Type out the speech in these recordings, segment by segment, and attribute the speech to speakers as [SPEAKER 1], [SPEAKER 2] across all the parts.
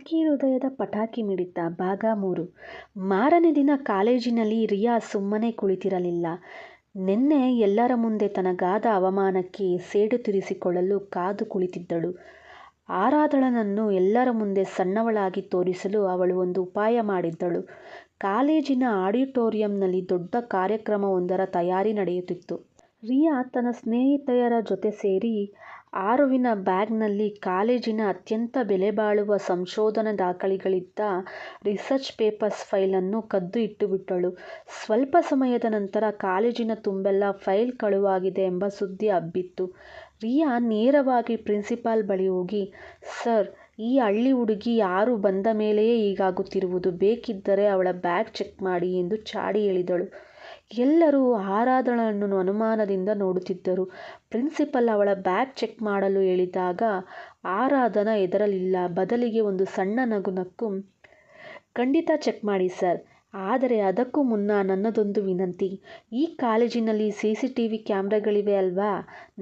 [SPEAKER 1] ರಾಕಿ ಹೃದಯದ ಪಟಾಕಿ ಮಿಡಿತ ಭಾಗ 3. ಮಾರನೇ ದಿನ ಕಾಲೇಜಿನಲ್ಲಿ ರಿಯಾ ಸುಮ್ಮನೆ ಕುಳಿತಿರಲಿಲ್ಲ. ನಿನ್ನೆ ಎಲ್ಲರ ಮುಂದೆ ತನಗಾದ ಅವಮಾನಕ್ಕೆ ಸೇಡು ತೀರಿಸಿಕೊಳ್ಳಲು ಕಾದು ಕುಳಿತಿದ್ದಳು. ಆರಾಧಳನನ್ನು ಎಲ್ಲರ ಮುಂದೆ ಸಣ್ಣವಳಾಗಿ ತೋರಿಸಲು ಅವಳು ಒಂದು ಉಪಾಯ ಮಾಡಿದ್ದಳು. ಕಾಲೇಜಿನ ಆಡಿಟೋರಿಯಂನಲ್ಲಿ ದೊಡ್ಡ ಕಾರ್ಯಕ್ರಮವೊಂದರ ತಯಾರಿ ನಡೆಯುತ್ತಿತ್ತು. ರಿಯಾ ತನ್ನ ಸ್ನೇಹಿತೆಯರ ಜೊತೆ ಸೇರಿ ಆರುವಿನ ಬ್ಯಾಗ್ನಲ್ಲಿ ಕಾಲೇಜಿನ ಅತ್ಯಂತ ಬೆಲೆಬಾಳುವ ಸಂಶೋಧನಾ ದಾಖಲೆಗಳಿದ್ದ ರಿಸರ್ಚ್ ಪೇಪರ್ಸ್ ಫೈಲನ್ನು ಕದ್ದು ಇಟ್ಟುಬಿಟ್ಟಳು. ಸ್ವಲ್ಪ ಸಮಯದ ನಂತರ ಕಾಲೇಜಿನ ತುಂಬೆಲ್ಲ ಫೈಲ್ ಕಳುವಾಗಿದೆ ಎಂಬ ಸುದ್ದಿ ಹಬ್ಬಿತ್ತು. ರಿಯಾ ನೇರವಾಗಿ ಪ್ರಿನ್ಸಿಪಾಲ್ ಬಳಿ ಹೋಗಿ, ಸರ್, ಈ ಹಳ್ಳಿ ಹುಡುಗಿ ಯಾರು ಬಂದ ಮೇಲೆಯೇ ಹೀಗಾಗುತ್ತಿರುವುದು, ಬೇಕಿದ್ದರೆ ಅವಳ ಬ್ಯಾಗ್ ಚೆಕ್ ಮಾಡಿ ಎಂದು ಚಾಡಿ ಹೇಳಿದಳು. ಎಲ್ಲರೂ ಆರಾಧಳನನ್ನು ಅನುಮಾನದಿಂದ ನೋಡುತ್ತಿದ್ದರು. ಪ್ರಿನ್ಸಿಪಲ್ ಅವಳ ಬ್ಯಾಗ್ ಚೆಕ್ ಮಾಡಲು ಹೇಳಿದಾಗ ಆರಾಧನಾ ಹೆದರಲಿಲ್ಲ. ಬದಲಿಗೆ ಒಂದು ಸಣ್ಣ ನಗು ನಕ್ಕು, ಖಂಡಿತ ಚೆಕ್ ಮಾಡಿ ಸರ್, ಆದರೆ ಅದಕ್ಕೂ ಮುನ್ನ ನನ್ನದೊಂದು ವಿನಂತಿ. ಈ ಕಾಲೇಜಿನಲ್ಲಿ CCTV ಕ್ಯಾಮ್ರಾಗಳಿವೆ ಅಲ್ವಾ?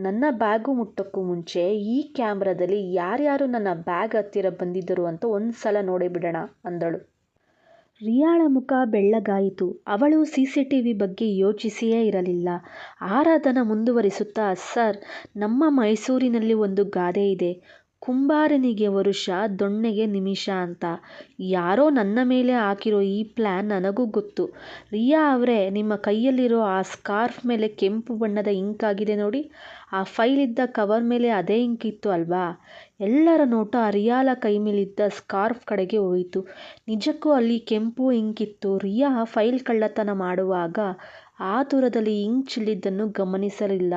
[SPEAKER 1] ನನ್ನ ಬ್ಯಾಗು ಮುಟ್ಟೋಕ್ಕೂ ಮುಂಚೆ ಈ ಕ್ಯಾಮ್ರಾದಲ್ಲಿ ಯಾರ್ಯಾರು ನನ್ನ ಬ್ಯಾಗ್ ಹತ್ತಿರ ಬಂದಿದ್ದರು ಅಂತ ಒಂದು ಸಲ ನೋಡಿಬಿಡೋಣ ಅಂದಳು. ರಿಯಾಳ ಮುಖ ಬೆಳ್ಳಗಾಯಿತು. ಅವಳು CCTV ಬಗ್ಗೆ ಯೋಚಿಸಿಯೇ ಇರಲಿಲ್ಲ. ಆರಾಧನಾ ಮುಂದುವರಿಸುತ್ತಾ, ಸರ್, ನಮ್ಮ ಮೈಸೂರಿನಲ್ಲಿ ಒಂದು ಗಾದೆ ಇದೆ, ಕುಂಬಾರನಿಗೆ ವರುಷ, ದೊಣ್ಣೆಗೆ ನಿಮಿಷ ಅಂತ. ಯಾರೋ ನನ್ನ ಮೇಲೆ ಹಾಕಿರೋ ಈ ಪ್ಲ್ಯಾನ್ ನನಗೂ ಗೊತ್ತು. ರಿಯಾ ಅವರೇ, ನಿಮ್ಮ ಕೈಯಲ್ಲಿರೋ ಆ ಸ್ಕಾರ್ಫ್ ಮೇಲೆ ಕೆಂಪು ಬಣ್ಣದ ಇಂಕ್ ಆಗಿದೆ ನೋಡಿ, ಆ ಫೈಲಿದ್ದ ಕವರ್ ಮೇಲೆ ಅದೇ ಇಂಕ್ ಇತ್ತು ಅಲ್ವಾ? ಎಲ್ಲರ ನೋಟ ರಿಯಾಳ ಕೈ ಮೇಲಿದ್ದ ಸ್ಕಾರ್ಫ್ ಕಡೆಗೆ ಹೋಯಿತು. ನಿಜಕ್ಕೂ ಅಲ್ಲಿ ಕೆಂಪು ಇಂಕ್ ಇತ್ತು. ರಿಯಾ ಫೈಲ್ ಕಳ್ಳತನ ಮಾಡುವಾಗ ಆತುರದಲ್ಲಿ ಇಂಕ್ ಚೆಲ್ಲಿದ್ದನ್ನು ಗಮನಿಸಲಿಲ್ಲ.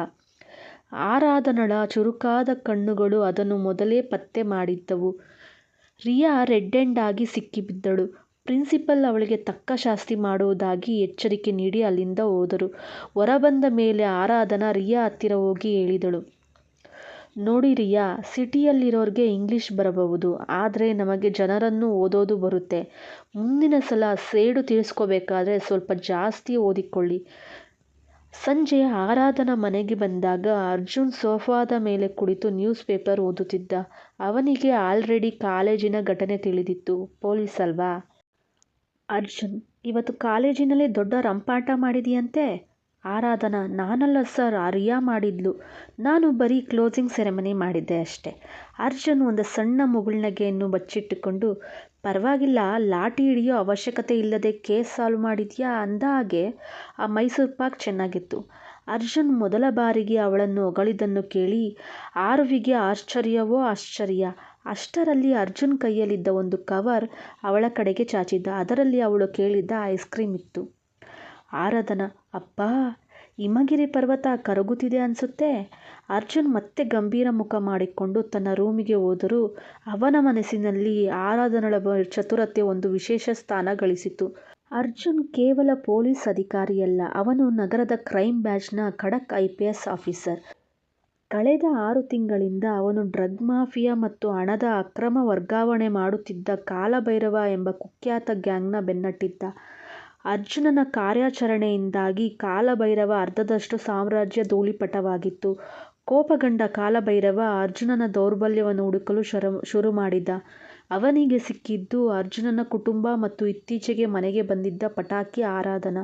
[SPEAKER 1] ಆರಾಧನಳ ಚುರುಕಾದ ಕಣ್ಣುಗಳು ಅದನ್ನು ಮೊದಲೇ ಪತ್ತೆ ಮಾಡಿದ್ದವು. ರಿಯಾ ರೆಡ್ ಹ್ಯಾಂಡ್ ಆಗಿ ಸಿಕ್ಕಿಬಿದ್ದಳು. ಪ್ರಿನ್ಸಿಪಲ್ ಅವಳಿಗೆ ತಕ್ಕ ಶಾಸ್ತಿ ಮಾಡುವುದಾಗಿ ಎಚ್ಚರಿಕೆ ನೀಡಿ ಅಲ್ಲಿಂದ ಹೋದರು. ಹೊರಬಂದ ಮೇಲೆ ಆರಾಧನಾ ರಿಯಾ ಹತ್ತಿರ ಹೋಗಿ ಹೇಳಿದಳು, ನೋಡಿ ರಿಯಾ, ಸಿಟಿಯಲ್ಲಿರೋರ್ಗೆ ಇಂಗ್ಲಿಷ್ ಬರಬಹುದು, ಆದರೆ ನಮಗೆ ಜನರನ್ನು ಓದೋದು ಬರುತ್ತೆ. ಮುಂದಿನ ಸಲ ಸೇಡು ತೀರಿಸ್ಕೋಬೇಕಾದ್ರೆ ಸ್ವಲ್ಪ ಜಾಸ್ತಿ ಓದಿಕೊಳ್ಳಿ. ಸಂಜೆ ಆರಾಧನಾ ಮನೆಗೆ ಬಂದಾಗ ಅರ್ಜುನ್ ಸೋಫಾದ ಮೇಲೆ ಕುಳಿತು ನ್ಯೂಸ್ ಪೇಪರ್ ಓದುತ್ತಿದ್ದ. ಅವನಿಗೆ ಆಲ್ರೆಡಿ ಕಾಲೇಜಿನ ಘಟನೆ ತಿಳಿದಿತ್ತು. ಪೊಲೀಸ್ ಅಲ್ವಾ? ಅರ್ಜುನ್, ಇವತ್ತು ಕಾಲೇಜಿನಲ್ಲಿ ದೊಡ್ಡ ರಂಪಾಟ ಮಾಡಿದೆಯಂತೆ? ಆರಾಧನಾ, ನಾನಲ್ಲ ಸರ್, ಆ ರಿಯಾ ಮಾಡಿದ್ಲು. ನಾನು ಬರೀ ಕ್ಲೋಸಿಂಗ್ ಸೆರೆಮನಿ ಮಾಡಿದ್ದೆ ಅಷ್ಟೆ. ಅರ್ಜುನ್ ಒಂದು ಸಣ್ಣ ಮುಗುಳ್ನಗೆಯನ್ನು ಬಚ್ಚಿಟ್ಟುಕೊಂಡು, ಪರವಾಗಿಲ್ಲ, ಲಾಠಿ ಹಿಡಿಯೋ ಅವಶ್ಯಕತೆ ಇಲ್ಲದೆ ಕೇಸ್ ಸಾಲ್ವ್ ಮಾಡಿದ್ಯಾ ಅಂದ ಹಾಗೆ. ಆ ಮೈಸೂರು ಪಾಕ್ ಚೆನ್ನಾಗಿತ್ತು. ಅರ್ಜುನ್ ಮೊದಲ ಬಾರಿಗೆ ಅವಳನ್ನು ಹೊಗಳಿದ್ದನ್ನು ಕೇಳಿ ಆರುವಿಗೆ ಆಶ್ಚರ್ಯವೋ ಆಶ್ಚರ್ಯ. ಅಷ್ಟರಲ್ಲಿ ಅರ್ಜುನ್ ಕೈಯಲ್ಲಿದ್ದ ಒಂದು ಕವರ್ ಅವಳ ಕಡೆಗೆ ಚಾಚಿದ್ದ. ಅದರಲ್ಲಿ ಅವಳು ಕೇಳಿದ್ದ ಐಸ್ ಕ್ರೀಮ್ ಇತ್ತು. ಆರಾಧನಾ, ಅಪ್ಪಾ, ಹಿಮಗಿರಿ ಪರ್ವತ ಕರಗುತ್ತಿದೆ ಅನ್ಸುತ್ತೆ. ಅರ್ಜುನ್ ಮತ್ತೆ ಗಂಭೀರ ಮುಖ ಮಾಡಿಕೊಂಡು ತನ್ನ ರೂಮಿಗೆ ಹೋದರೂ ಅವನ ಮನಸ್ಸಿನಲ್ಲಿ ಆರಾಧನಳ ಚತುರತೆ ಒಂದು ವಿಶೇಷ ಸ್ಥಾನ ಗಳಿಸಿತು. ಅರ್ಜುನ್ ಕೇವಲ ಪೊಲೀಸ್ ಅಧಿಕಾರಿಯಲ್ಲ, ಅವನು ನಗರದ ಕ್ರೈಮ್ ಬ್ರಾಂಚ್ನ ಖಡಕ್ IPS ಆಫೀಸರ್. ಕಳೆದ 6 ತಿಂಗಳಿಂದ ಅವನು ಡ್ರಗ್ ಮಾಫಿಯಾ ಮತ್ತು ಹಣದ ಅಕ್ರಮ ವರ್ಗಾವಣೆ ಮಾಡುತ್ತಿದ್ದ ಕಾಲಭೈರವ ಎಂಬ ಕುಖ್ಯಾತ ಗ್ಯಾಂಗ್ನ ಬೆನ್ನಟ್ಟಿದ್ದ. ಅರ್ಜುನನ ಕಾರ್ಯಾಚರಣೆಯಿಂದಾಗಿ ಕಾಲಭೈರವ ಅರ್ಧದಷ್ಟು ಸಾಮ್ರಾಜ್ಯ ಧೂಳಿಪಟವಾಗಿತ್ತು. ಕೋಪಗೊಂಡ ಕಾಲಭೈರವ ಅರ್ಜುನನ ದೌರ್ಬಲ್ಯವನ್ನು ಹುಡುಕಲು ಶುರು ಮಾಡಿದ. ಅವನಿಗೆ ಸಿಕ್ಕಿದ್ದು ಅರ್ಜುನನ ಕುಟುಂಬ ಮತ್ತು ಇತ್ತೀಚೆಗೆ ಮನೆಗೆ ಬಂದಿದ್ದ ಪಟಾಕಿ ಆರಾಧನಾ.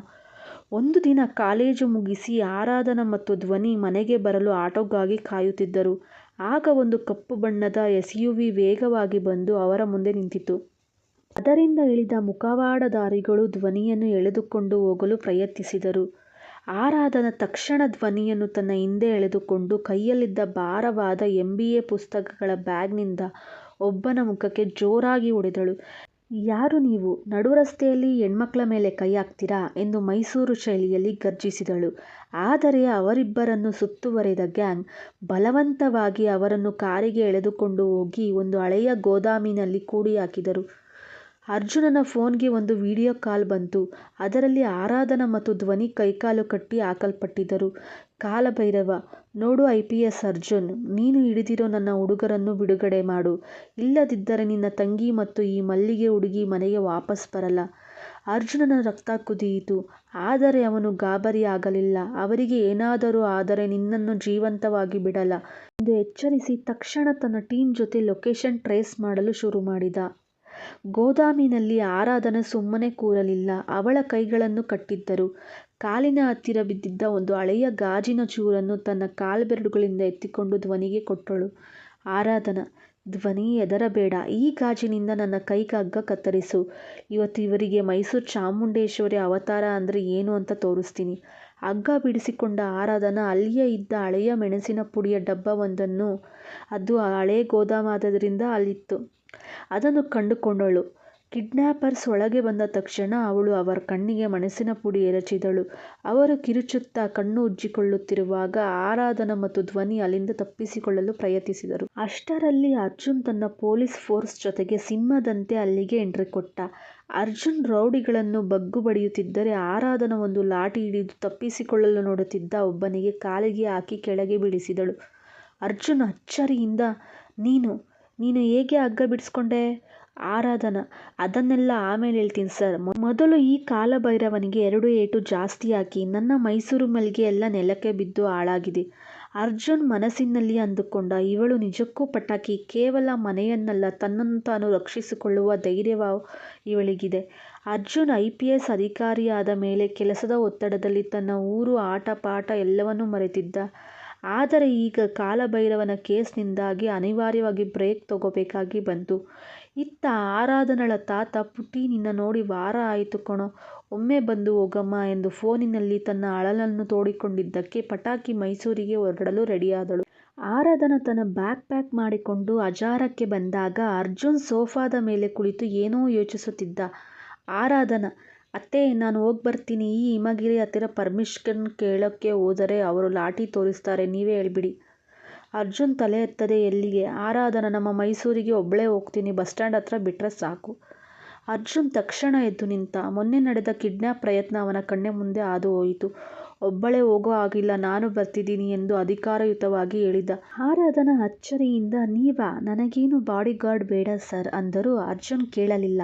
[SPEAKER 1] ಒಂದು ದಿನ ಕಾಲೇಜು ಮುಗಿಸಿ ಆರಾಧನಾ ಮತ್ತು ಧ್ವನಿ ಮನೆಗೆ ಬರಲು ಆಟೋಗಾಗಿ ಕಾಯುತ್ತಿದ್ದರು. ಆಗ ಒಂದು ಕಪ್ಪು ಬಣ್ಣದ SUV ವೇಗವಾಗಿ ಬಂದು ಅವರ ಮುಂದೆ ನಿಂತಿತು. ಅದರಿಂದ ಇಳಿದ ಮುಖವಾಡಧಾರಿಗಳು ಧ್ವನಿಯನ್ನು ಎಳೆದುಕೊಂಡು ಹೋಗಲು ಪ್ರಯತ್ನಿಸಿದರು. ಆರಾಧನಾ ತಕ್ಷಣ ಧ್ವನಿಯನ್ನು ತನ್ನ ಹಿಂದೆ ಎಳೆದುಕೊಂಡು ಕೈಯಲ್ಲಿದ್ದ ಭಾರವಾದ MBA ಪುಸ್ತಕಗಳ ಬ್ಯಾಗ್ನಿಂದ ಒಬ್ಬನ ಮುಖಕ್ಕೆ ಜೋರಾಗಿ ಹೊಡೆದಳು. ಯಾರು ನೀವು? ನಡುರಸ್ತೆಯಲ್ಲಿ ಹೆಣ್ಮಕ್ಳ ಮೇಲೆ ಕೈ ಹಾಕ್ತೀರಾ ಎಂದು ಮೈಸೂರು ಶೈಲಿಯಲ್ಲಿ ಗರ್ಜಿಸಿದಳು. ಆದರೆ ಅವರಿಬ್ಬರನ್ನು ಸುತ್ತುವರಿದ ಗ್ಯಾಂಗ್ ಬಲವಂತವಾಗಿ ಅವರನ್ನು ಕಾರಿಗೆ ಎಳೆದುಕೊಂಡು ಹೋಗಿ ಒಂದು ಹಳೆಯ ಗೋದಾಮಿನಲ್ಲಿ ಕೂಡಿ ಹಾಕಿದರು. ಅರ್ಜುನನ ಫೋನ್ಗೆ ಒಂದು ವಿಡಿಯೋ ಕಾಲ್ ಬಂತು. ಅದರಲ್ಲಿ ಆರಾಧನಾ ಮತ್ತು ಧ್ವನಿ ಕೈಕಾಲು ಕಟ್ಟಿ ಹಾಕಲ್ಪಟ್ಟಿದ್ದರು. ಕಾಲಭೈರವ, ನೋಡು IPS ಅರ್ಜುನ್, ನೀನು ಹಿಡಿದಿರೋ ನನ್ನ ಹುಡುಗರನ್ನು ಬಿಡುಗಡೆ ಮಾಡು, ಇಲ್ಲದಿದ್ದರೆ ನಿನ್ನ ತಂಗಿ ಮತ್ತು ಈ ಮಲ್ಲಿಗೆ ಹುಡುಗಿ ಮನೆಗೆ ವಾಪಸ್ ಬರಲ್ಲ. ಅರ್ಜುನನ ರಕ್ತ ಕುದಿಯಿತು. ಆದರೆ ಅವನು ಗಾಬರಿಯಾಗಲಿಲ್ಲ. ಅವರಿಗೆ ಏನಾದರೂ ಆದರೆ ನಿನ್ನನ್ನು ಜೀವಂತವಾಗಿ ಬಿಡಲ್ಲ ಎಂದು ಎಚ್ಚರಿಸಿ ತಕ್ಷಣ ತನ್ನ ಟೀಮ್ ಜೊತೆ ಲೊಕೇಶನ್ ಟ್ರೇಸ್ ಮಾಡಲು ಶುರು ಮಾಡಿದ. ಗೋದಾಮಿನಲ್ಲಿ ಆರಾಧನ ಸುಮ್ಮನೆ ಕೂರಲಿಲ್ಲ. ಅವಳ ಕೈಗಳನ್ನು ಕಟ್ಟಿದ್ದರು. ಕಾಲಿನ ಹತ್ತಿರ ಬಿದ್ದಿದ್ದ ಒಂದು ಹಳೆಯ ಗಾಜಿನ ಚೂರನ್ನು ತನ್ನ ಕಾಲ್ಬೆರಳುಗಳಿಂದ ಎತ್ತಿಕೊಂಡು ಧ್ವನಿಗೆ ಕೊಟ್ಟಳು. ಆರಾಧನ, ಧ್ವನಿ, ಹೆದರಬೇಡ. ಈ ಗಾಜಿನಿಂದ ನನ್ನ ಕೈಗೆ ಹಗ್ಗ ಕತ್ತರಿಸು. ಇವತ್ತು ಇವರಿಗೆ ಮೈಸೂರು ಚಾಮುಂಡೇಶ್ವರಿ ಅವತಾರ ಅಂದರೆ ಏನು ಅಂತ ತೋರಿಸ್ತೀನಿ. ಹಗ್ಗ ಬಿಡಿಸಿಕೊಂಡ ಆರಾಧನ ಅಲ್ಲಿಯೇ ಇದ್ದ ಹಳೆಯ ಮೆಣಸಿನ ಪುಡಿಯ ಡಬ್ಬವೊಂದನ್ನು, ಅದು ಹಳೆ ಗೋದಾಮಾದ್ದರಿಂದ ಅಲ್ಲಿತ್ತು, ಅದನ್ನು ಕಂಡುಕೊಂಡಳು. ಕಿಡ್ನ್ಯಾಪರ್ಸ್ ಒಳಗೆ ಬಂದ ತಕ್ಷಣ ಅವಳು ಅವರ ಕಣ್ಣಿಗೆ ಮೆಣಸಿನ ಪುಡಿ ಎರಚಿದಳು. ಅವರು ಕಿರುಚುತ್ತಾ ಕಣ್ಣು ಉಜ್ಜಿಕೊಳ್ಳುತ್ತಿರುವಾಗ ಆರಾಧನ ಮತ್ತು ಧ್ವನಿ ಅಲ್ಲಿಂದ ತಪ್ಪಿಸಿಕೊಳ್ಳಲು ಪ್ರಯತ್ನಿಸಿದರು. ಅಷ್ಟರಲ್ಲಿ ಅರ್ಜುನ್ ತನ್ನ ಪೊಲೀಸ್ ಫೋರ್ಸ್ ಜೊತೆಗೆ ಸಿಂಹದಂತೆ ಅಲ್ಲಿಗೆ ಎಂಟ್ರಿ ಕೊಟ್ಟ. ಅರ್ಜುನ್ ರೌಡಿಗಳನ್ನು ಬಗ್ಗು ಬಡಿಯುತ್ತಿದ್ದರೆ ಆರಾಧನ ಒಂದು ಲಾಠಿ ಹಿಡಿದು ತಪ್ಪಿಸಿಕೊಳ್ಳಲು ನೋಡುತ್ತಿದ್ದ ಒಬ್ಬನಿಗೆ ಕಾಲಿಗೆ ಹಾಕಿ ಕೆಳಗೆ ಬೀಳಿಸಿದಳು. ಅರ್ಜುನ್ ಅಚ್ಚರಿಯಿಂದ, ನೀನು ಹೇಗೆ ಹಗ್ಗ ಬಿಡಿಸ್ಕೊಂಡೆ? ಆರಾಧನ, ಅದನ್ನೆಲ್ಲ ಆಮೇಲೆ ಹೇಳ್ತೀನಿ ಸರ್. ಮೊದಲು ಈ ಕಾಲಭೈರವನಿಗೆ 2 ಏಟು ಜಾಸ್ತಿ ಹಾಕಿ. ನನ್ನ ಮೈಸೂರು ಮಲ್ಲಿಗೆ ಎಲ್ಲ ನೆಲಕ್ಕೆ ಬಿದ್ದು ಹಾಳಾಗಿದೆ. ಅರ್ಜುನ್ ಮನಸ್ಸಿನಲ್ಲಿ ಅಂದುಕೊಂಡ. ಇವಳು ನಿಜಕ್ಕೂ ಪಟಾಕಿ. ಕೇವಲ ಮನೆಯನ್ನಲ್ಲ, ತನ್ನನ್ನು ತಾನು ರಕ್ಷಿಸಿಕೊಳ್ಳುವ ಧೈರ್ಯವ ಇವಳಿಗಿದೆ. ಅರ್ಜುನ್ IPS ಅಧಿಕಾರಿಯಾದ ಮೇಲೆ ಕೆಲಸದ ಒತ್ತಡದಲ್ಲಿ ತನ್ನ ಊರು, ಆಟ ಪಾಠ ಎಲ್ಲವನ್ನೂ ಮರೆತಿದ್ದ. ಆದರೆ ಈಗ ಕಾಲಭೈರವನ ಕೇಸ್ನಿಂದಾಗಿ ಅನಿವಾರ್ಯವಾಗಿ ಬ್ರೇಕ್ ತಗೋಬೇಕಾಗಿ ಬಂತು. ಇತ್ತ ಆರಾಧನಳ ತಾತ, ಪುಟ್ಟಿ, ನಿನ್ನ ನೋಡಿ ವಾರ ಆಯಿತು ಕಣೋ, ಒಮ್ಮೆ ಬಂದು ಹೋಗಮ್ಮ ಎಂದು ಫೋನಿನಲ್ಲಿ ತನ್ನ ಅಳಲನ್ನು ತೋಡಿಕೊಂಡಿದ್ದಕ್ಕೆ ಪಟಾಕಿ ಮೈಸೂರಿಗೆ ಹೊರಡಲು ರೆಡಿಯಾದಳು. ಆರಾಧನ ತನ್ನ ಬ್ಯಾಗ್ ಪ್ಯಾಕ್ ಮಾಡಿಕೊಂಡು ಹಜಾರಕ್ಕೆ ಬಂದಾಗ ಅರ್ಜುನ್ ಸೋಫಾದ ಮೇಲೆ ಕುಳಿತು ಏನೋ ಯೋಚಿಸುತ್ತಿದ್ದ. ಆರಾಧನ, ಅತ್ತೆ, ನಾನು ಹೋಗ್ಬರ್ತೀನಿ. ಈ ಹಿಮಗಿರಿ ಹತ್ತಿರ ಪರ್ಮಿಷನ್ ಕೇಳೋಕ್ಕೆ ಹೋದರೆ ಅವರು ಲಾಠಿ ತೋರಿಸ್ತಾರೆ, ನೀವೇ ಹೇಳ್ಬಿಡಿ. ಅರ್ಜುನ್ ತಲೆ ಎತ್ತದೆ. ಎಲ್ಲಿಗೆ? ಆರಾಧನ, ನಮ್ಮ ಮೈಸೂರಿಗೆ ಒಬ್ಬಳೇ ಹೋಗ್ತೀನಿ, ಬಸ್ ಸ್ಟ್ಯಾಂಡ್ ಹತ್ರ ಬಿಟ್ಟರೆ ಸಾಕು. ಅರ್ಜುನ್ ತಕ್ಷಣ ಎದ್ದು ನಿಂತ. ಮೊನ್ನೆ ನಡೆದ ಕಿಡ್ನ್ಯಾಪ್ ಪ್ರಯತ್ನ ಅವನ ಕಣ್ಣ ಮುಂದೆ ಹಾದು ಹೋಯಿತು. ಒಬ್ಬಳೇ ಹೋಗೋ ಹಾಗಿಲ್ಲ, ನಾನು ಬರ್ತಿದ್ದೀನಿ ಎಂದು ಅಧಿಕಾರಯುತವಾಗಿ ಹೇಳಿದ. ಆರಾಧನ ಅಚ್ಚರಿಯಿಂದ, ನೀವಾ? ನನಗೇನು ಬಾಡಿಗಾರ್ಡ್ ಬೇಡ ಸರ್ ಅಂದರು. ಅರ್ಜುನ್ ಕೇಳಲಿಲ್ಲ.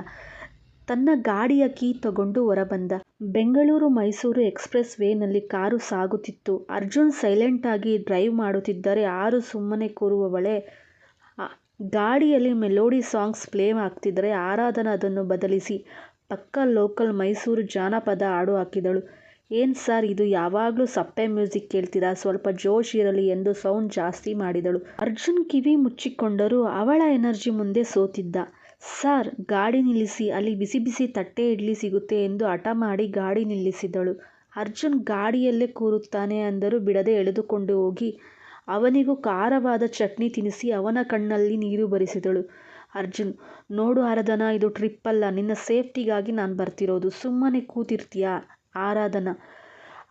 [SPEAKER 1] ತನ್ನ ಗಾಡಿಯ ಕೀ ತಗೊಂಡು ಹೊರಬಂದ. ಬೆಂಗಳೂರು ಮೈಸೂರು ಎಕ್ಸ್ಪ್ರೆಸ್ ವೇನಲ್ಲಿ ಕಾರು ಸಾಗುತ್ತಿತ್ತು. ಅರ್ಜುನ್ ಸೈಲೆಂಟಾಗಿ ಡ್ರೈವ್ ಮಾಡುತ್ತಿದ್ದರೆ ಆರು ಸುಮ್ಮನೆ ಕೂರುವವಳೆ. ಗಾಡಿಯಲ್ಲಿ ಮೆಲೋಡಿ ಸಾಂಗ್ಸ್ ಪ್ಲೇ ಆಗ್ತಿದ್ದರೆ ಆರಾಧನ ಅದನ್ನು ಬದಲಿಸಿ ಪಕ್ಕಾ ಲೋಕಲ್ ಮೈಸೂರು ಜಾನಪದ ಹಾಡು ಹಾಕಿದಳು. ಏನು ಸಾರ್ ಇದು, ಯಾವಾಗಲೂ ಸಪ್ಪೆ ಮ್ಯೂಸಿಕ್ ಕೇಳ್ತೀರಾ? ಸ್ವಲ್ಪ ಜೋಶ್ ಇರಲಿ ಎಂದು ಸೌಂಡ್ ಜಾಸ್ತಿ ಮಾಡಿದಳು. ಅರ್ಜುನ್ ಕಿವಿ ಮುಚ್ಚಿಕೊಂಡರೂ ಅವಳ ಎನರ್ಜಿ ಮುಂದೆ ಸೋತಿದ್ದ. ಸಾರ್, ಗಾಡಿ ನಿಲ್ಲಿಸಿ, ಅಲ್ಲಿ ಬಿಸಿ ಬಿಸಿ ತಟ್ಟೆ ಇಡ್ಲಿ ಸಿಗುತ್ತೆ ಎಂದು ಹಠ ಮಾಡಿ ಗಾಡಿ ನಿಲ್ಲಿಸಿದಳು. ಅರ್ಜುನ್ ಗಾಡಿಯಲ್ಲೇ ಕೂರುತ್ತಾನೆ ಅಂದರೂ ಬಿಡದೆ ಎಳೆದುಕೊಂಡು ಹೋಗಿ ಅವನಿಗೂ ಖಾರವಾದ ಚಟ್ನಿ ತಿನ್ನಿಸಿ ಅವನ ಕಣ್ಣಲ್ಲಿ ನೀರು ಬರಿಸಿದಳು. ಅರ್ಜುನ್, ನೋಡು ಆರಾಧನ, ಇದು ಟ್ರಿಪ್ ಅಲ್ಲ, ನಿನ್ನ ಸೇಫ್ಟಿಗಾಗಿ ನಾನು ಬರ್ತಿರೋದು, ಸುಮ್ಮನೆ ಕೂತಿರ್ತೀಯಾ? ಆರಾಧನ,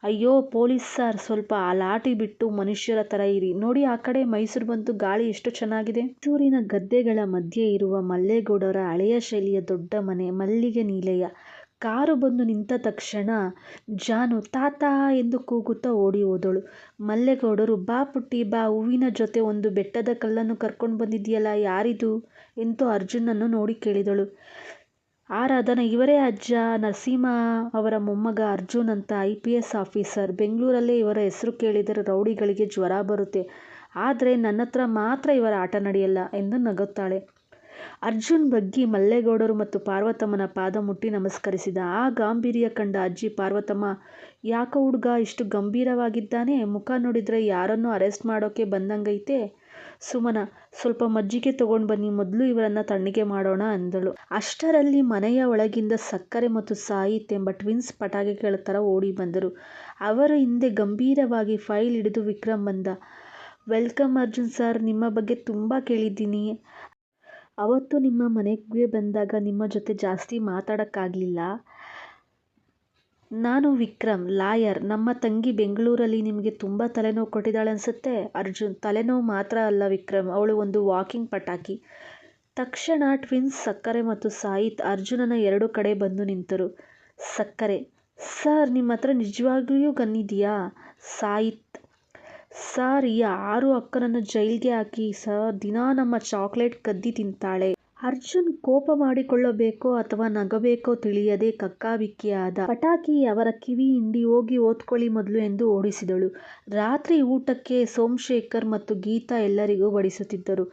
[SPEAKER 1] ಅಯ್ಯೋ ಪೊಲೀಸ್ ಸಾರ್, ಸ್ವಲ್ಪ ಆ ಲಾಠಿ ಬಿಟ್ಟು ಮನುಷ್ಯರ ಥರ ಇರಿ. ನೋಡಿ ಆ ಕಡೆ ಮೈಸೂರು ಬಂತು, ಗಾಳಿ ಎಷ್ಟು ಚೆನ್ನಾಗಿದೆ. ಮೈಸೂರಿನ ಗದ್ದೆಗಳ ಮಧ್ಯೆ ಇರುವ ಮಲ್ಲೇಗೌಡರ ಹಳೆಯ ಶೈಲಿಯ ದೊಡ್ಡ ಮನೆ, ಮಲ್ಲಿಗೆ ನಿಲಯ. ಕಾರು ಬಂದು ನಿಂತ ತಕ್ಷಣ ಜಾನು, ತಾತ ಎಂದು ಕೂಗುತ್ತಾ ಓಡಿ ಹೋದಳು. ಮಲ್ಲೇಗೌಡರು, ಬಾ ಪುಟ್ಟಿ ಬಾ, ಹೂವಿನ ಜೊತೆ ಒಂದು ಬೆಟ್ಟದ ಕಲ್ಲನ್ನು ಕರ್ಕೊಂಡು ಬಂದಿದ್ದೀಯಲ್ಲ, ಯಾರಿದು ಎಂದು ಅರ್ಜುನನ್ನು ನೋಡಿ ಕೇಳಿದಳು. ಆರಾಧನ, ಇವರೇ ಅಜ್ಜ, ನರಸಿಂಹ ಅವರ ಮೊಮ್ಮಗ ಅರ್ಜುನ್ ಅಂತ, IPS ಆಫೀಸರ್. ಬೆಂಗಳೂರಲ್ಲೇ ಇವರ ಹೆಸರು ಕೇಳಿದರೆ ರೌಡಿಗಳಿಗೆ ಜ್ವರ ಬರುತ್ತೆ, ಆದರೆ ನನ್ನತ್ರ ಮಾತ್ರ ಇವರ ಆಟ ನಡೆಯಲ್ಲ ಎಂದು ನಗುತ್ತಾಳೆ. ಅರ್ಜುನ್ ಬಗ್ಗಿ ಮಲ್ಲೇಗೌಡರು ಮತ್ತು ಪಾರ್ವತಮ್ಮನ ಪಾದ ಮುಟ್ಟಿ ನಮಸ್ಕರಿಸಿದ. ಆ ಗಾಂಭೀರ್ಯ ಕಂಡ ಅಜ್ಜಿ ಪಾರ್ವತಮ್ಮ, ಯಾಕೋ ಹುಡುಗ ಇಷ್ಟು ಗಂಭೀರವಾಗಿದ್ದಾನೆ, ಮುಖ ನೋಡಿದರೆ ಯಾರನ್ನೋ ಅರೆಸ್ಟ್ ಮಾಡೋಕೆ ಬಂದಂಗೈತೆ. ಸುಮನ, ಸ್ವಲ್ಪ ಮಜ್ಜಿಗೆ ತಗೊಂಡು ಬನ್ನಿ, ಮೊದಲು ಇವರನ್ನ ತಣ್ಣಗೆ ಮಾಡೋಣ ಅಂದಳು. ಅಷ್ಟರಲ್ಲಿ ಮನೆಯ ಒಳಗಿಂದ ಸಕ್ಕರೆ ಮತ್ತು ಸಾಹಿತ್ ಎಂಬ ಟ್ವಿನ್ಸ್ ಪಟಾಕಿಗಳ ಥರ ಓಡಿ ಬಂದರು. ಅವರ ಹಿಂದೆ ಗಂಭೀರವಾಗಿ ಫೈಲ್ ಹಿಡಿದು ವಿಕ್ರಮ್ ಬಂದ. ವೆಲ್ಕಮ್ ಅರ್ಜುನ್ ಸರ್, ನಿಮ್ಮ ಬಗ್ಗೆ ತುಂಬ ಕೇಳಿದ್ದೀನಿ. ಅವತ್ತು ನಿಮ್ಮ ಮನೆಗೆ ಬಂದಾಗ ನಿಮ್ಮ ಜೊತೆ ಜಾಸ್ತಿ ಮಾತಾಡೋಕ್ಕಾಗಲಿಲ್ಲ. ನಾನು ವಿಕ್ರಮ್, ಲಾಯರ್. ನಮ್ಮ ತಂಗಿ ಬೆಂಗಳೂರಲ್ಲಿ ನಿಮಗೆ ತುಂಬ ತಲೆನೋವು ಕೊಟ್ಟಿದ್ದಾಳೆ ಅನಿಸುತ್ತೆ. ಅರ್ಜುನ್, ತಲೆನೋವು ಮಾತ್ರ ಅಲ್ಲ ವಿಕ್ರಮ್, ಅವಳು ಒಂದು ವಾಕಿಂಗ್ ಪಟಾಕಿ. ತಕ್ಷಣ ಟ್ವಿನ್ಸ್ ಸಕ್ಕರೆ ಮತ್ತು ಸಾಹಿತ್ ಅರ್ಜುನನ 2 ಕಡೆ ಬಂದು ನಿಂತರು. ಸಕ್ಕರೆ, ಸರ್, ನಿಮ್ಮ ಹತ್ರ ನಿಜವಾಗ್ಲೂ ಗನ್ ಇದೆಯಾ? ಸಾಹಿತ್, ಸರ್, ಈ 6 ಅಕ್ಕನನ್ನು ಜೈಲ್ಗೆ ಹಾಕಿ ಸರ್, ದಿನಾ ನಮ್ಮ ಚಾಕ್ಲೇಟ್ ಕದ್ದಿ ತಿಂತಾಳೆ. ಅರ್ಜುನ್ ಕೋಪ ಮಾಡಿಕೊಳ್ಳಬೇಕೋ ಅಥವಾ ನಗಬೇಕೋ ತಿಳಿಯದೆ ಕಕ್ಕಾಬಿಕ್ಕಿಯಾದ. ಪಟಾಕಿ ಅವರ ಕಿವಿ ಹಿಂಡಿ, ಹೋಗಿ ಓದ್ಕೊಳ್ಳಿ ಮೊದಲು ಎಂದು ಓಡಿಸಿದಳು. ರಾತ್ರಿ ಊಟಕ್ಕೆ ಸೋಮಶೇಖರ್ ಮತ್ತು ಗೀತಾ ಎಲ್ಲರಿಗೂ ಬಡಿಸುತ್ತಿದ್ದರು.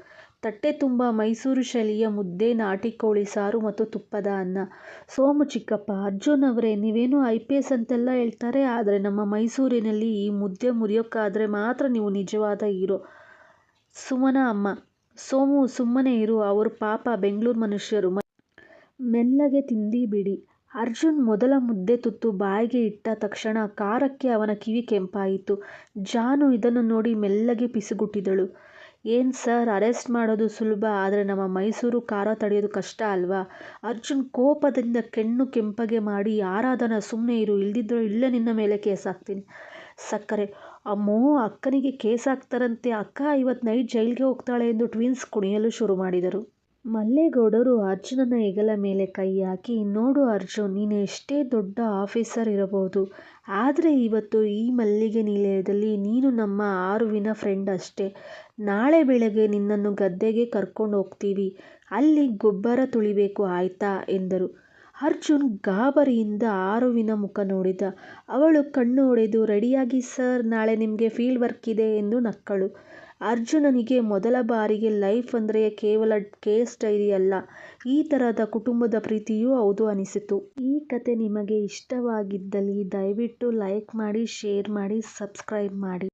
[SPEAKER 1] ತಟ್ಟೆ ತುಂಬ ಮೈಸೂರು ಶೈಲಿಯ ಮುದ್ದೆ, ನಾಟಿ ಕೋಳಿ ಸಾರು ಮತ್ತು ತುಪ್ಪದ ಅನ್ನ. ಸೋಮು: ಚಿಕ್ಕಪ್ಪ, ಅರ್ಜುನ್ ಅವರೇ, ನೀವೇನೋ IPS ಅಂತೆಲ್ಲ ಹೇಳ್ತಾರೆ, ಆದರೆ ನಮ್ಮ ಮೈಸೂರಿನಲ್ಲಿ ಈ ಮುದ್ದೆ ಮುರಿಯೋಕ್ಕಾದರೆ ಮಾತ್ರ ನೀವು ನಿಜವಾದ ಹೀರೋ. ಸುಮನ ಅಮ್ಮ: ಸೋಮು, ಸುಮ್ಮನೆ ಇರು, ಅವರು ಪಾಪ ಬೆಂಗಳೂರು ಮನುಷ್ಯರು, ಮೆಲ್ಲಗೆ ತಿಂದು ಬಿಡಿ. ಅರ್ಜುನ್ ಮೊದಲ ಮುದ್ದೆ ತುತ್ತು ಬಾಯಿಗೆ ಇಟ್ಟ ತಕ್ಷಣ ಖಾರಕ್ಕೆ ಅವನ ಕಿವಿ ಕೆಂಪಾಯಿತು. ಜಾನು ಇದನ್ನು ನೋಡಿ ಮೆಲ್ಲಗೆ ಪಿಸುಗುಟ್ಟಿದಳು. ಏನ್ ಸರ್, ಅರೆಸ್ಟ್ ಮಾಡೋದು ಸುಲಭ, ಆದರೆ ನಮ್ಮ ಮೈಸೂರು ಖಾರ ತಡೆಯೋದು ಕಷ್ಟ ಅಲ್ವಾ? ಅರ್ಜುನ್ ಕೋಪದಿಂದ ಕೆಣ್ಣು ಕೆಂಪಗೆ ಮಾಡಿ, ಆರಾಧನಾ ಸುಮ್ಮನೆ ಇರು, ಇಲ್ದಿದ್ರೆ ಇಲ್ಲೇ ನಿನ್ನ ಮೇಲೆ ಕೇಸ್ ಹಾಕ್ತೀನಿ. ಸಕ್ಕರೆ: ಅಮ್ಮೋ, ಅಕ್ಕನಿಗೆ ಕೇಸ್ ಹಾಕ್ತಾರಂತೆ, ಅಕ್ಕ ಇವತ್ತು ನೈಟ್ ಜೈಲ್ಗೆ ಹೋಗ್ತಾಳೆ ಎಂದು ಟ್ವಿನ್ಸ್ ಕುಣಿಯಲು ಶುರು ಮಾಡಿದರು. ಮಲ್ಲೇಗೌಡರು ಅರ್ಜುನನ ಹೆಗಲ ಮೇಲೆ ಕೈ ಹಾಕಿ, ನೋಡು ಅರ್ಜುನ್, ನೀನು ಎಷ್ಟೇ ದೊಡ್ಡ ಆಫೀಸರ್ ಇರಬಹುದು, ಆದರೆ ಇವತ್ತು ಈ ಮಲ್ಲಿಗೆ ನಿಲಯದಲ್ಲಿ ನೀನು ನಮ್ಮ ಆರುವಿನ ಫ್ರೆಂಡ್ ಅಷ್ಟೇ. ನಾಳೆ ಬೆಳಗ್ಗೆ ನಿನ್ನನ್ನು ಗದ್ದೆಗೆ ಕರ್ಕೊಂಡು ಹೋಗ್ತೀವಿ, ಅಲ್ಲಿ ಗೊಬ್ಬರ ತುಳಿಬೇಕು, ಆಯ್ತಾ ಎಂದರು. ಅರ್ಜುನ್ ಗಾಬರಿಯಿಂದ ಆರುವಿನ ಮುಖ ನೋಡಿದ. ಅವಳು ಕಣ್ಣು ಹೊಡೆದು, ರೆಡಿಯಾಗಿ ಸರ್, ನಾಳೆ ನಿಮಗೆ ಫೀಲ್ಡ್ ವರ್ಕ್ ಇದೆ ಎಂದು ನಕ್ಕಳು. ಅರ್ಜುನನಿಗೆ ಮೊದಲ ಬಾರಿಗೆ ಲೈಫ್ ಅಂದರೆ ಕೇವಲ ಕೇಸ್ ಡೈರಿ ಅಲ್ಲ, ಈ ತರಹದ ಕುಟುಂಬದ ಪ್ರೀತಿಯೂ ಹೌದು ಅನಿಸಿತು. ಈ ಕತೆ ನಿಮಗೆ ಇಷ್ಟವಾಗಿದ್ದಲ್ಲಿ ದಯವಿಟ್ಟು ಲೈಕ್ ಮಾಡಿ, ಶೇರ್ ಮಾಡಿ, ಸಬ್ಸ್ಕ್ರೈಬ್ ಮಾಡಿ.